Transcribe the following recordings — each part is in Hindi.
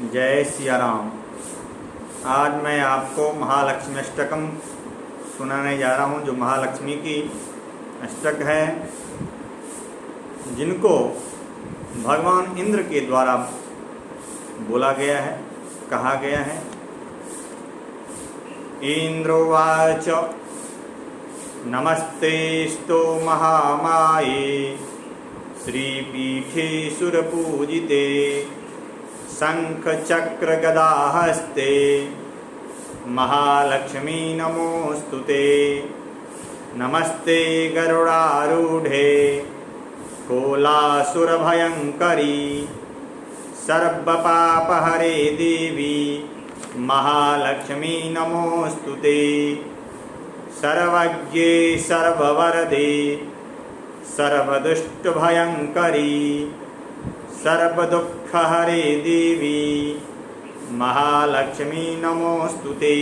जय सिया राम। आज मैं आपको महालक्ष्मी अष्टकम सुनाने जा रहा हूँ, जो महालक्ष्मी की अष्टक है, जिनको भगवान इंद्र के द्वारा बोला गया है, कहा गया है। इंद्रोवाच नमस्तेस्तु महामाये श्रीपीठे सुरपूजिते शंख चक्र गदाहस्ते महालक्ष्मी नमोस्तुते। नमस्ते गरुडारूढ़े कोलासुरभयंकरी सर्वपापहरे देवी महालक्ष्मी नमोस्तुते। सर्वज्ञे सर्ववरदे सर्वदुष्टभयंकरी सर्वदुःखहरे देवी महालक्ष्मी नमोस्तुते।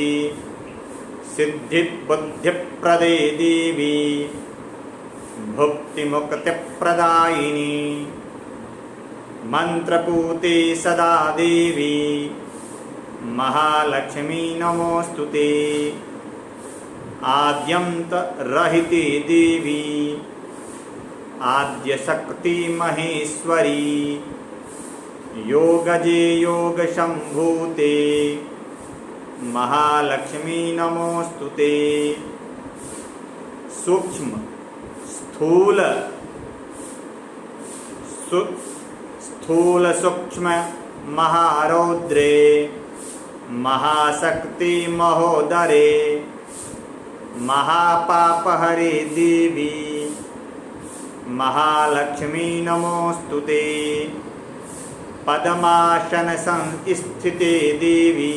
सिद्धिबुद्धिप्रदे देवी भुक्तिमुक्तिप्रदायिनी मंत्रपूते सदा देवी महालक्ष्मी नमोस्तुते। आद्यन्तरहिते देवी आद्यशक्ति महेश्वरी योगजे योगशंभूते महालक्ष्मी नमोस्तुते। सूक्ष्म स्थूल सूक्ष्म महारौद्रे महाशक्ति महोदरे महापापहरे देवी महालक्ष्मी नमोस्तुते। पद्मासन संस्थिते देवी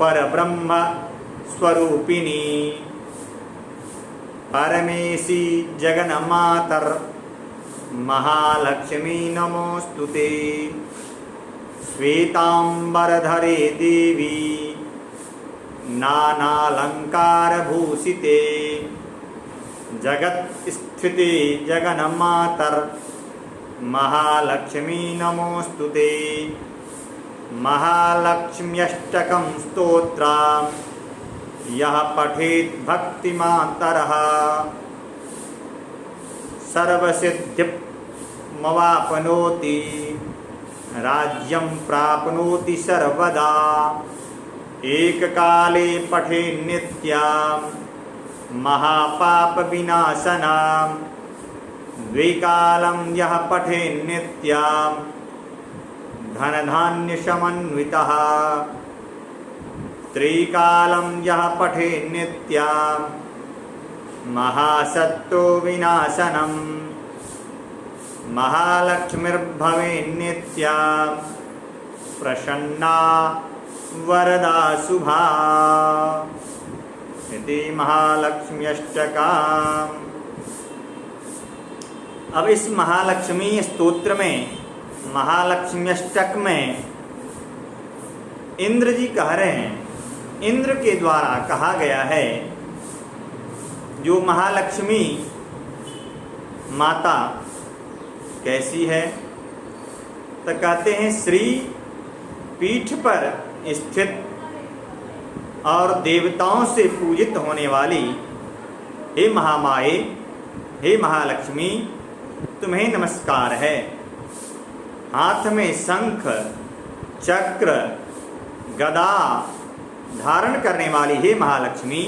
परब्रह्म स्वरूपिणी परमेशी जगन्मातर महालक्ष्मी नमोस्तुते। श्वेतांबरधरे देवी नानालंकारभूषिते जगत स्थिते जगन्मातर महालक्ष्मी नमोस्तुते। महालक्ष्म्यष्टकं स्तोत्रम् यः पठेत् भक्तिमान्तरः सर्वसिद्धिमवाप्नोति राज्यं प्राप्नोति सर्वदा। एककाले पठे नित्यं महापापविनाशनम् द्विकालं यः पठे नित्यं धनधान्यसमन्वितः त्रिकालं यः पठे नित्यं महासत्तो विनाशनम् महालक्ष्मीर्भवे नित्यं प्रसन्ना वरदा शुभा। इति महालक्ष्मी अष्टकम्। अब इस महालक्ष्मी स्तोत्र में, महालक्ष्मी अष्टक में इंद्र जी कह रहे हैं, इंद्र के द्वारा कहा गया है, जो महालक्ष्मी माता कैसी है, तो कहते हैं श्री पीठ पर स्थित और देवताओं से पूजित होने वाली हे महामाये, हे महालक्ष्मी, तुम्हें नमस्कार है। हाथ में शंख चक्र गदा धारण करने वाली हे महालक्ष्मी,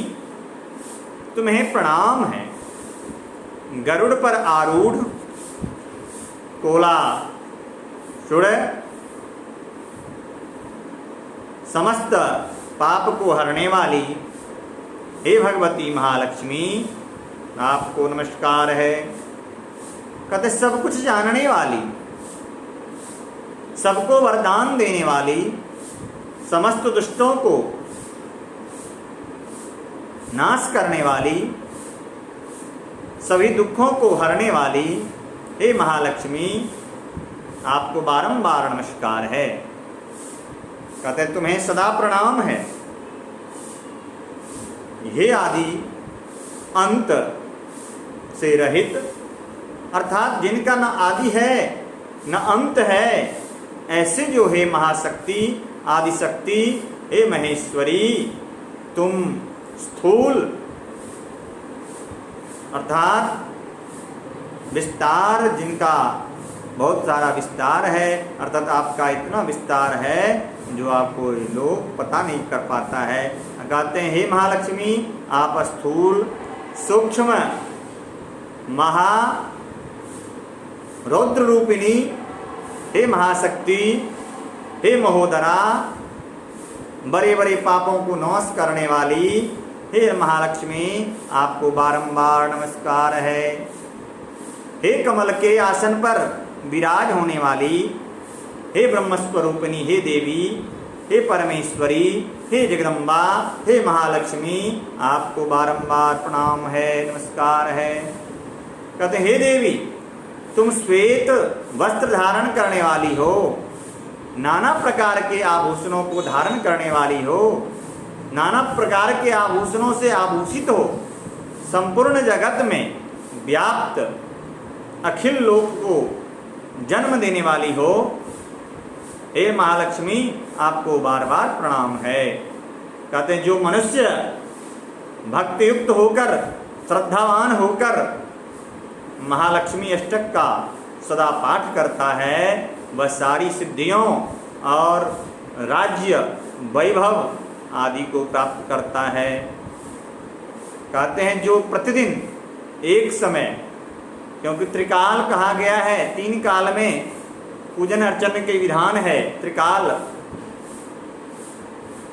तुम्हें प्रणाम है। गरुड़ पर आरूढ़ कोलासुर समस्त पाप को हरने वाली हे भगवती महालक्ष्मी, आपको नमस्कार है। कहते सब कुछ जानने वाली, सबको वरदान देने वाली, समस्त दुष्टों को नाश करने वाली, सभी दुखों को हरने वाली हे महालक्ष्मी, आपको बारंबार नमस्कार है। कहते तुम्हें सदा प्रणाम है। हे आदि अंत से रहित, अर्थात जिनका न आदि है न अंत है, ऐसे जो हे महाशक्ति आदिशक्ति हे महेश्वरी, तुम स्थूल अर्थात विस्तार जिनका बहुत सारा विस्तार है, अर्थात आपका इतना विस्तार है जो आपको लोग पता नहीं कर पाता है। कहते हैं हे महालक्ष्मी, आप स्थूल सूक्ष्म महा रौद्र रूपिणी, हे महाशक्ति, हे महोदरा, बड़े बड़े पापों को नाश करने वाली हे महालक्ष्मी, आपको बारंबार नमस्कार है। हे कमल के आसन पर विराज होने वाली हे ब्रह्मस्वरूपिणी हे देवी, हे परमेश्वरी, हे जगदम्बा, हे महालक्ष्मी, आपको बारंबार प्रणाम है, नमस्कार है। कहते हे देवी, तुम श्वेत वस्त्र धारण करने वाली हो, नाना प्रकार के आभूषणों को धारण करने वाली हो, नाना प्रकार के आभूषणों से आभूषित हो, संपूर्ण जगत में व्याप्त अखिल लोक को जन्म देने वाली हो, हे महालक्ष्मी, आपको बार बार प्रणाम है। कहते हैं जो मनुष्य भक्ति युक्त होकर श्रद्धावान होकर महालक्ष्मी अष्टक का सदा पाठ करता है, वह सारी सिद्धियों और राज्य वैभव आदि को प्राप्त करता है। कहते हैं जो प्रतिदिन एक समय, क्योंकि त्रिकाल कहा गया है, 3 काल में पूजन अर्चन के विधान है। त्रिकाल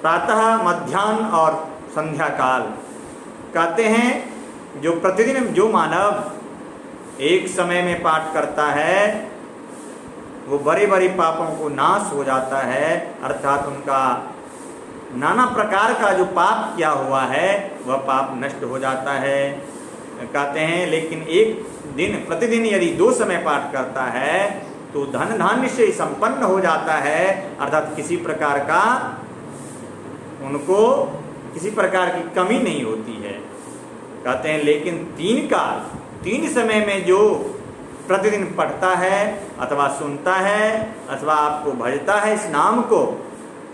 प्रातः मध्याह्न और संध्या काल। कहते हैं जो प्रतिदिन जो मानव एक समय में पाठ करता है वो बड़े बड़े पापों को नाश हो जाता है, अर्थात उनका नाना प्रकार का जो पाप किया हुआ है वह पाप नष्ट हो जाता है। कहते हैं लेकिन एक दिन प्रतिदिन यदि 2 समय पाठ करता है तो धन धान्य से संपन्न हो जाता है, अर्थात किसी प्रकार का उनको किसी प्रकार की कमी नहीं होती है। कहते हैं लेकिन 3 काल 3 समय में जो प्रतिदिन पढ़ता है अथवा सुनता है अथवा आपको भजता है इस नाम को,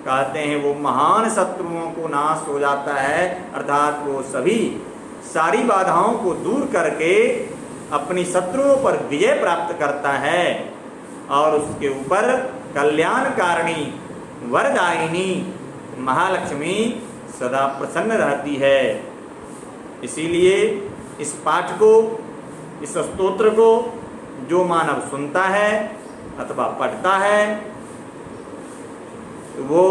कहते हैं वो महान शत्रुओं को नाश हो जाता है, अर्थात वो सभी सारी बाधाओं को दूर करके अपनी शत्रुओं पर विजय प्राप्त करता है और उसके ऊपर कल्याणकारिणी वरदायिनी महालक्ष्मी सदा प्रसन्न रहती है। इसीलिए इस पाठ को, इस स्तोत्र को जो मानव सुनता है अथवा पढ़ता है वो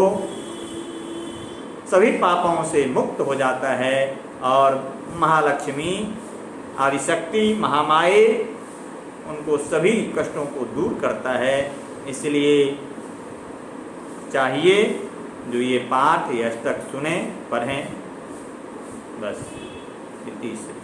सभी पापों से मुक्त हो जाता है और महालक्ष्मी आदिशक्ति महामाये उनको सभी कष्टों को दूर करता है। इसलिए चाहिए जो ये पाठ ये अष्टक सुने पढ़ें, बस इतनी से